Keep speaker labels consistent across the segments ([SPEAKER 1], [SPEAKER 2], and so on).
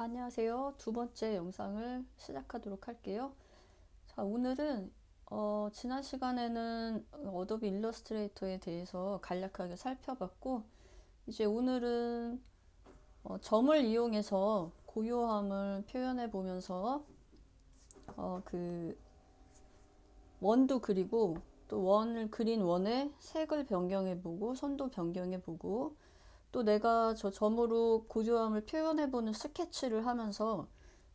[SPEAKER 1] 안녕하세요. 두 번째 영상을 시작하도록 할게요. 자, 오늘은 지난 시간에는 어도비 일러스트레이터에 대해서 간략하게 살펴봤고, 이제 오늘은 점을 이용해서 고요함을 표현해 보면서 그 원도 그리고 또 원을 그린 원에 색을 변경해 보고 선도 변경해 보고 또 내가 저 점으로 고요함을 표현해 보는 스케치를 하면서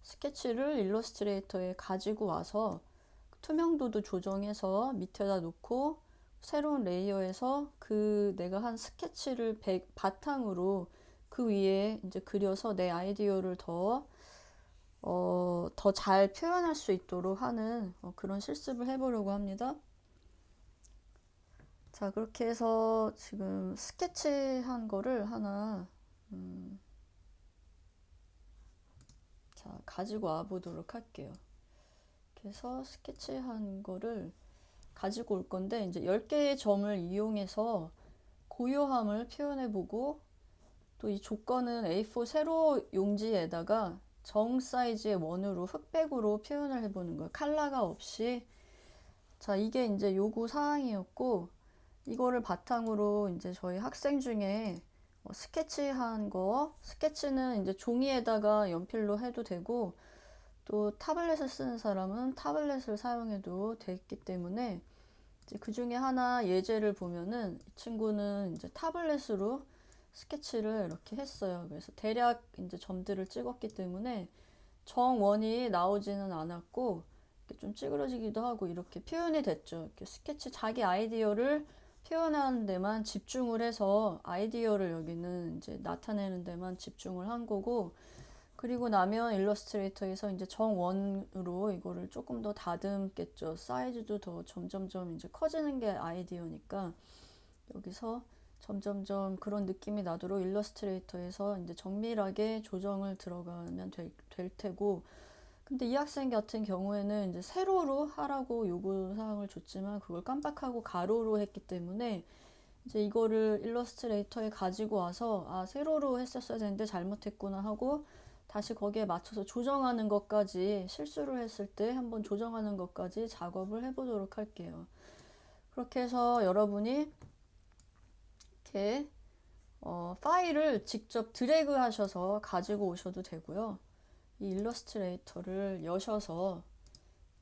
[SPEAKER 1] 스케치를 일러스트레이터에 가지고 와서 투명도도 조정해서 밑에다 놓고 새로운 레이어에서 그 내가 한 스케치를 바탕으로 그 위에 이제 그려서 내 아이디어를 더 잘 표현할 수 있도록 하는 그런 실습을 해보려고 합니다. 자, 그렇게 해서 지금 스케치한 거를 하나 자, 가지고 와 보도록 할게요. 그래서 스케치한 거를 가지고 올 건데, 이제 10개의 점을 이용해서 고요함을 표현해 보고, 또 이 조건은 A4 세로 용지에다가 정 사이즈의 원으로 흑백으로 표현을 해보는 거예요. 컬러가 없이. 자, 이게 이제 요구 사항이었고, 이거를 바탕으로 이제 저희 학생 중에 스케치한 거, 스케치는 이제 종이에다가 연필로 해도 되고, 또 타블렛을 쓰는 사람은 타블렛을 사용해도 되기 때문에 이제 그 중에 하나 예제를 보면은 이 친구는 이제 타블렛으로 스케치를 이렇게 했어요. 그래서 대략 이제 점들을 찍었기 때문에 정원이 나오지는 않았고 좀 찌그러지기도 하고 이렇게 표현이 됐죠. 이렇게 스케치 자기 아이디어를 표현하는 데만 집중을 해서 아이디어를 여기는 이제 나타내는 데만 집중을 한 거고, 그리고 나면 일러스트레이터에서 이제 정원으로 이거를 조금 더 다듬겠죠. 사이즈도 더 점점점 이제 커지는 게 아이디어니까 여기서 점점점 그런 느낌이 나도록 일러스트레이터에서 이제 정밀하게 조정을 들어가면 될 테고, 근데 이 학생 같은 경우에는 이제 세로로 하라고 요구 사항을 줬지만 그걸 깜빡하고 가로로 했기 때문에 이제 이거를 일러스트레이터에 가지고 와서 세로로 했었어야 되는데 잘못했구나 하고 다시 거기에 맞춰서 조정하는 것까지, 실수를 했을 때 한번 조정하는 것까지 작업을 해보도록 할게요. 그렇게 해서 여러분이 이렇게 파일을 직접 드래그 하셔서 가지고 오셔도 되고요. 이 일러스트레이터를 여셔서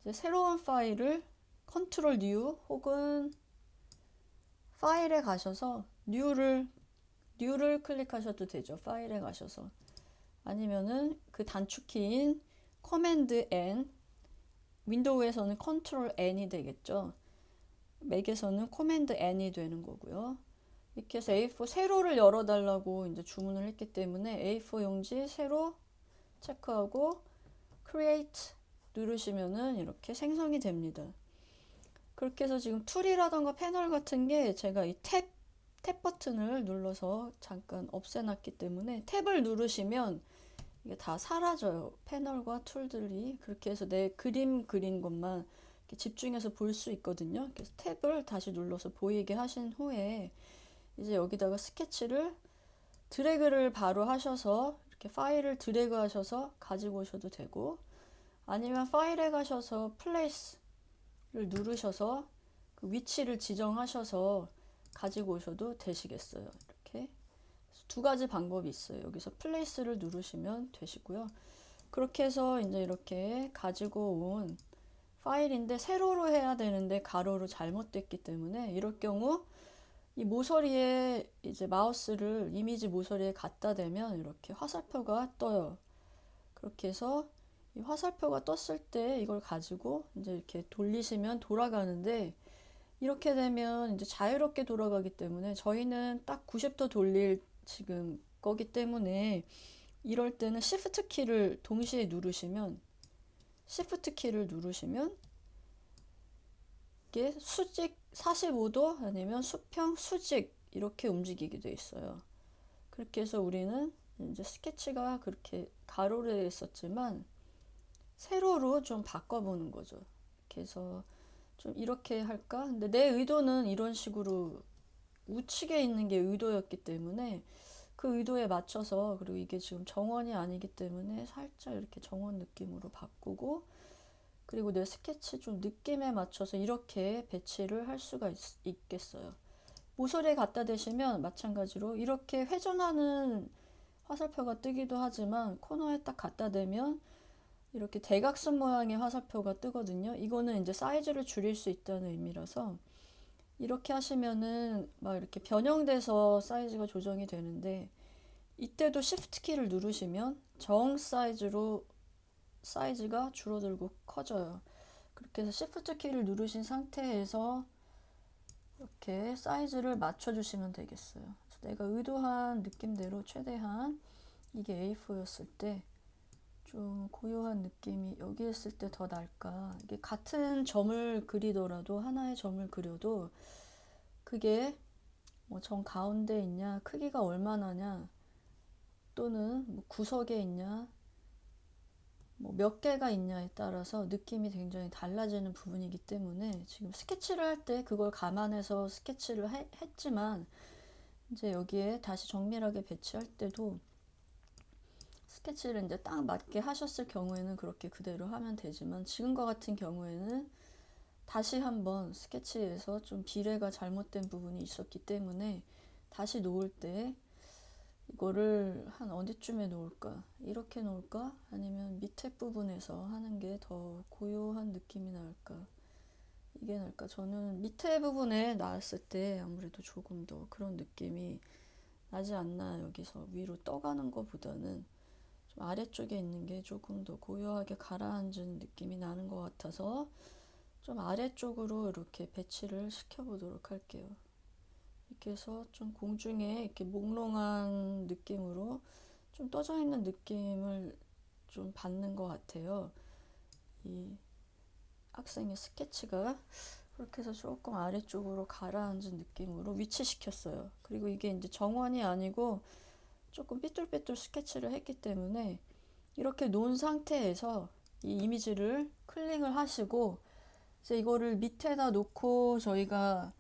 [SPEAKER 1] 이제 새로운 파일을 컨트롤 뉴 혹은 파일에 가셔서 뉴를 클릭하셔도 되죠. 파일에 가셔서. 아니면은 그 단축키인 커맨드 N, 윈도우에서는 컨트롤 N이 되겠죠. 맥에서는 커맨드 N이 되는 거고요. 이렇게 해서 A4 세로를 열어달라고 이제 주문을 했기 때문에 A4 용지 세로 체크하고 Create 누르시면은 이렇게 생성이 됩니다. 그렇게 해서 지금 툴이라던가 패널 같은 게 제가 이 탭 버튼을 눌러서 잠깐 없애놨기 때문에 탭을 누르시면 이게 다 사라져요. 패널과 툴들이. 그렇게 해서 내 그림 그린 것만 이렇게 집중해서 볼 수 있거든요. 그래서 탭을 다시 눌러서 보이게 하신 후에 이제 여기다가 스케치를 드래그를 바로 하셔서 이렇게 파일을 드래그 하셔서 가지고 오셔도 되고, 아니면 파일에 가셔서 플레이스를 누르셔서 그 위치를 지정하셔서 가지고 오셔도 되시겠어요. 이렇게 두 가지 방법이 있어요. 여기서 플레이스를 누르시면 되시고요. 그렇게 해서 이제 이렇게 가지고 온 파일인데 세로로 해야 되는데 가로로 잘못됐기 때문에 이럴 경우 이 모서리에 이제 마우스를 이미지 모서리에 갖다 대면 이렇게 화살표가 떠요. 그렇게 해서 이 화살표가 떴을 때 이걸 가지고 이제 이렇게 돌리시면 돌아가는데, 이렇게 되면 이제 자유롭게 돌아가기 때문에 저희는 딱 90도 돌릴 지금 거기 때문에 이럴 때는 Shift 키를 동시에 누르시면 Shift 키를 누르시면 이게 수직 45도 아니면 수평 수직 이렇게 움직이게 돼 있어요. 그렇게 해서 우리는 이제 스케치가 그렇게 가로로 되어 있었지만 세로로 좀 바꿔보는 거죠. 이렇게 해서 좀 이렇게 할까? 근데 내 의도는 이런 식으로 우측에 있는 게 의도였기 때문에 그 의도에 맞춰서, 그리고 이게 지금 정원이 아니기 때문에 살짝 이렇게 정원 느낌으로 바꾸고, 그리고 내 스케치 좀 느낌에 맞춰서 이렇게 배치를 할 수가 있겠어요. 모서리에 갖다 대시면 마찬가지로 이렇게 회전하는 화살표가 뜨기도 하지만, 코너에 딱 갖다 대면 이렇게 대각선 모양의 화살표가 뜨거든요. 이거는 이제 사이즈를 줄일 수 있다는 의미라서, 이렇게 하시면은 막 이렇게 변형돼서 사이즈가 조정이 되는데, 이때도 Shift 키를 누르시면 정 사이즈로 사이즈가 줄어들고 커져요. 그렇게 해서 Shift 키를 누르신 상태에서 이렇게 사이즈를 맞춰주시면 되겠어요. 내가 의도한 느낌대로 최대한, 이게 A4였을 때 좀 고요한 느낌이 여기 있을 때 더 날까. 이게 같은 점을 그리더라도, 하나의 점을 그려도 그게 뭐 정 가운데 있냐, 크기가 얼마나냐, 또는 뭐 구석에 있냐, 뭐 몇 개가 있냐에 따라서 느낌이 굉장히 달라지는 부분이기 때문에, 지금 스케치를 할 때 그걸 감안해서 스케치를 했지만, 이제 여기에 다시 정밀하게 배치할 때도 스케치를 이제 딱 맞게 하셨을 경우에는 그렇게 그대로 하면 되지만, 지금과 같은 경우에는 다시 한번 스케치에서 좀 비례가 잘못된 부분이 있었기 때문에, 다시 놓을 때 이거를 한 어디쯤에 놓을까? 이렇게 놓을까? 아니면 밑에 부분에서 하는 게 더 고요한 느낌이 날까? 이게 날까? 저는 밑에 부분에 놨을 때 아무래도 조금 더 그런 느낌이 나지 않나. 여기서 위로 떠가는 것보다는 좀 아래쪽에 있는 게 조금 더 고요하게 가라앉은 느낌이 나는 것 같아서, 좀 아래쪽으로 이렇게 배치를 시켜보도록 할게요. 이렇게 해서 좀 공중에 이렇게 몽롱한 느낌으로 좀 떠져 있는 느낌을 좀 받는 것 같아요. 이 학생의 스케치가 그렇게 해서 조금 아래쪽으로 가라앉은 느낌으로 위치시켰어요. 그리고 이게 이제 정원이 아니고 조금 삐뚤빼뚤 스케치를 했기 때문에, 이렇게 놓은 상태에서 이 이미지를 클릭을 하시고, 이제 이거를 밑에다 놓고 저희가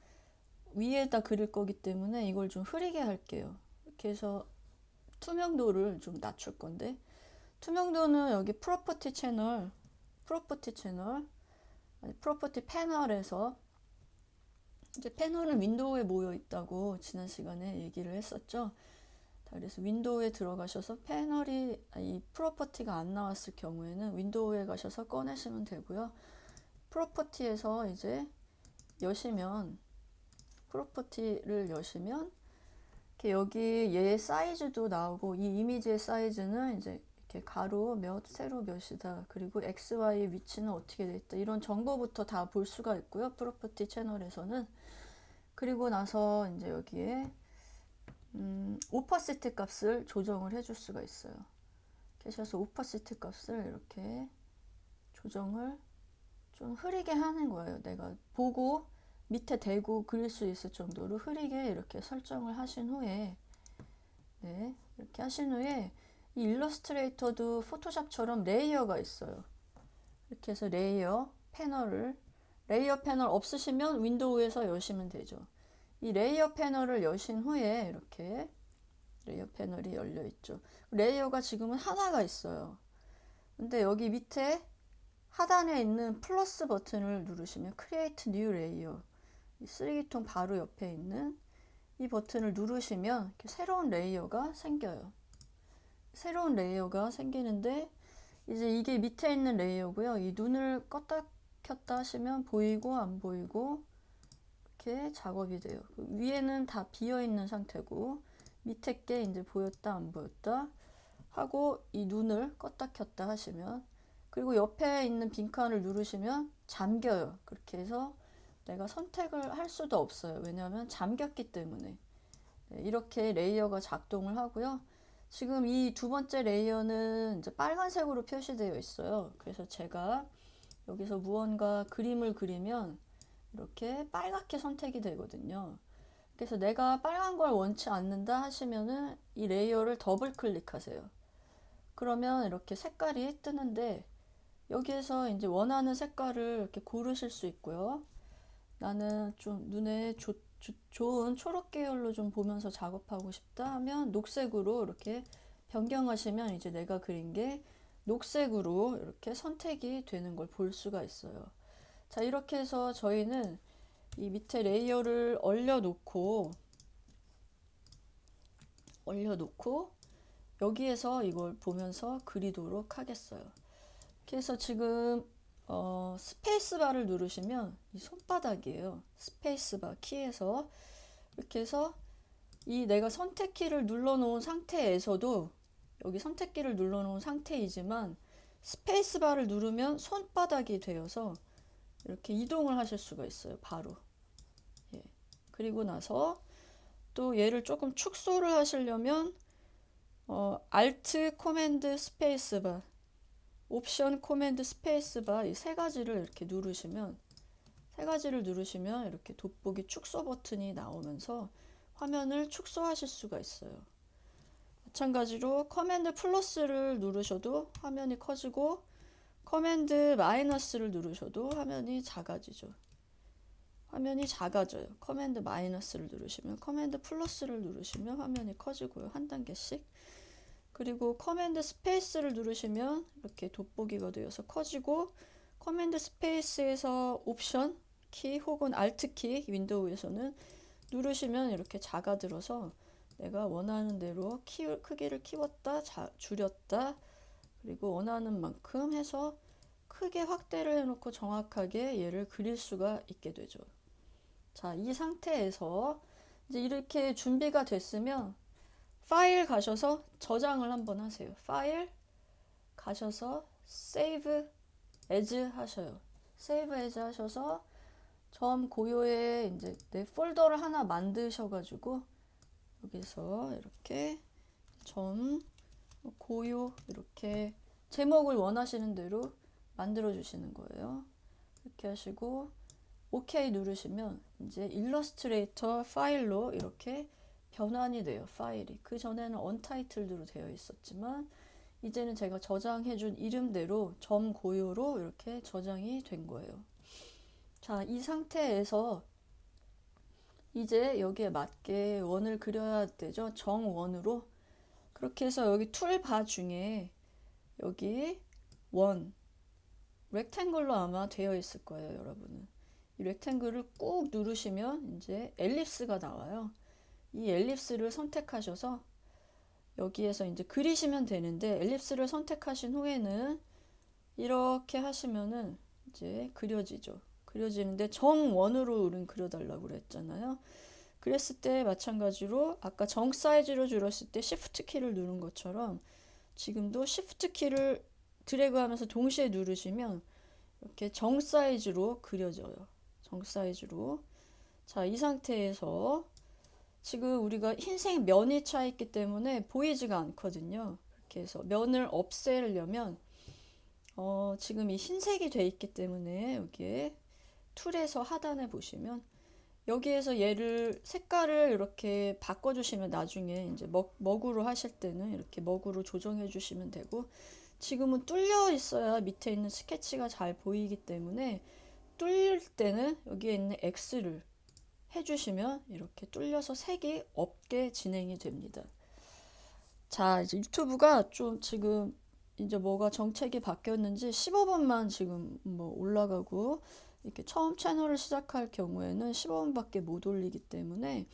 [SPEAKER 1] 위에다 그릴 거기 때문에 이걸 좀 흐리게 할게요. 이렇게 해서 투명도를 좀 낮출 건데, 투명도는 여기 프로퍼티 채널, 프로퍼티 패널에서, 이제 패널은 윈도우에 모여 있다고 지난 시간에 얘기를 했었죠. 그래서 윈도우에 들어가셔서 패널이, 이 프로퍼티가 안 나왔을 경우에는 윈도우에 가셔서 꺼내시면 되고요. 프로퍼티에서 이제 여시면, 프로퍼티를 여시면 이렇게 여기 얘 사이즈도 나오고, 이 이미지의 사이즈는 이제 이렇게 가로 몇, 세로 몇이다, 그리고 XY 위치는 어떻게 돼 있다, 이런 정보부터 다 볼 수가 있고요. 프로퍼티 채널에서는. 그리고 나서 이제 여기에 오퍼시티 값을 조정을 해줄 수가 있어요. 계셔서 오퍼시티 값을 이렇게 조정을 좀 흐리게 하는 거예요. 내가 보고 밑에 대고 그릴 수 있을 정도로 흐리게 이렇게 설정을 하신 후에, 네, 이렇게 하신 후에 이 일러스트레이터도 포토샵처럼 레이어가 있어요. 이렇게 해서 레이어 패널 없으시면 윈도우에서 여시면 되죠. 이 레이어 패널을 여신 후에 이렇게 레이어 패널이 열려 있죠. 레이어가 지금은 하나가 있어요. 근데 여기 밑에 하단에 있는 플러스 버튼을 누르시면 Create New Layer, 이 쓰레기통 바로 옆에 있는 이 버튼을 누르시면 이렇게 새로운 레이어가 생겨요. 새로운 레이어가 생기는데, 이제 이게 밑에 있는 레이어고요. 이 눈을 껐다 켰다 하시면 보이고 안 보이고 이렇게 작업이 돼요. 위에는 다 비어 있는 상태고, 밑에 게 이제 보였다 안 보였다 하고, 이 눈을 껐다 켰다 하시면, 그리고 옆에 있는 빈칸을 누르시면 잠겨요. 그렇게 해서 내가 선택을 할 수도 없어요. 왜냐하면 잠겼기 때문에. 네, 이렇게 레이어가 작동을 하고요. 지금 이 두 번째 레이어는 이제 빨간색으로 표시되어 있어요. 그래서 제가 여기서 무언가 그림을 그리면 이렇게 빨갛게 선택이 되거든요. 그래서 내가 빨간 걸 원치 않는다 하시면은 이 레이어를 더블 클릭하세요. 그러면 이렇게 색깔이 뜨는데, 여기에서 이제 원하는 색깔을 이렇게 고르실 수 있고요. 나는 좀 눈에 좋은 초록 계열로 좀 보면서 작업하고 싶다 하면 녹색으로 이렇게 변경하시면 이제 내가 그린 게 녹색으로 이렇게 선택이 되는 걸 볼 수가 있어요. 자, 이렇게 해서 저희는 이 밑에 레이어를 올려놓고 여기에서 이걸 보면서 그리도록 하겠어요. 그래서 지금 스페이스바를 누르시면 이 손바닥이에요. 스페이스바 키에서 이렇게 해서 이 내가 선택키를 눌러놓은 상태에서도 여기 선택키를 눌러놓은 상태이지만 스페이스바를 누르면 손바닥이 되어서 이렇게 이동을 하실 수가 있어요. 바로. 예. 그리고 나서 또 얘를 조금 축소를 하시려면 Alt 코맨드 스페이스바, 옵션 코맨드 스페이스바 이 세 가지를 이렇게 누르시면 이렇게 돋보기 축소 버튼이 나오면서 화면을 축소하실 수가 있어요. 마찬가지로 커맨드 플러스를 누르셔도 화면이 커지고 커맨드 마이너스를 누르셔도 화면이 작아지죠. 화면이 작아져요. 커맨드 마이너스를 누르시면, 커맨드 플러스를 누르시면 화면이 커지고요. 한 단계씩. 그리고 커맨드 스페이스를 누르시면 이렇게 돋보기가 되어서 커지고, 커맨드 스페이스에서 옵션 키 혹은 알트 키 윈도우에서는 누르시면 이렇게 작아들어서 내가 원하는 대로 크기를 키웠다, 줄였다, 그리고 원하는 만큼 해서 크게 확대를 해놓고 정확하게 얘를 그릴 수가 있게 되죠. 자, 이 상태에서 이제 이렇게 준비가 됐으면 파일 가셔서 저장을 한번 하세요. 파일 가셔서 Save As 하셔요. Save As 하셔서 점 고요에 이제 내 폴더를 하나 만드셔가지고 여기서 이렇게 점 고요 이렇게 제목을 원하시는 대로 만들어 주시는 거예요. 이렇게 하시고 OK 누르시면 이제 일러스트레이터 파일로 이렇게 변환이 돼요. 파일이. 그 전에는 언타이틀드로 되어 있었지만 이제는 제가 저장해 준 이름대로 점 고요로 이렇게 저장이 된 거예요. 자, 이 상태에서 이제 여기에 맞게 원을 그려야 되죠. 정원으로. 그렇게 해서 여기 툴바 중에 여기 원 렉탱글로 아마 되어 있을 거예요, 여러분은. 이 렉탱글을 꾹 누르시면 이제 엘립스가 나와요. 이 엘립스를 선택하셔서 여기에서 이제 그리시면 되는데, 엘립스를 선택하신 후에는 이렇게 하시면은 이제 그려지죠. 그려지는데 정원으로 우린 그려달라고 그랬잖아요. 그랬을 때 마찬가지로 아까 정 사이즈로 줄였을 때 Shift 키를 누른 것처럼 지금도 Shift 키를 드래그 하면서 동시에 누르시면 이렇게 정 사이즈로 그려져요. 정 사이즈로. 자, 이 상태에서 지금 우리가 흰색 면이 차 있기 때문에 보이지가 않거든요. 이렇게 해서 면을 없애려면 지금 이 흰색이 돼 있기 때문에 여기에 툴에서 하단에 보시면 여기에서 얘를 색깔을 이렇게 바꿔주시면 나중에 이제 먹으로 하실 때는 이렇게 먹으로 조정해 주시면 되고, 지금은 뚫려 있어야 밑에 있는 스케치가 잘 보이기 때문에 뚫릴 때는 여기에 있는 X를 해주시면 이렇게 뚫려서 색이 없게 진행이 됩니다. 자, 이제 유튜브가 좀 지금 이제 뭐가 정책이 바뀌었는지 15분만 지금 뭐 올라가고, 이렇게 처음 채널을 시작할 경우에는 15분밖에 못 올리기 때문에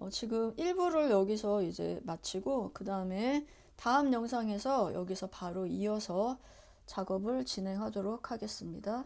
[SPEAKER 1] 지금 1부를 여기서 이제 마치고 그 다음에 다음 영상에서 여기서 바로 이어서 작업을 진행하도록 하겠습니다.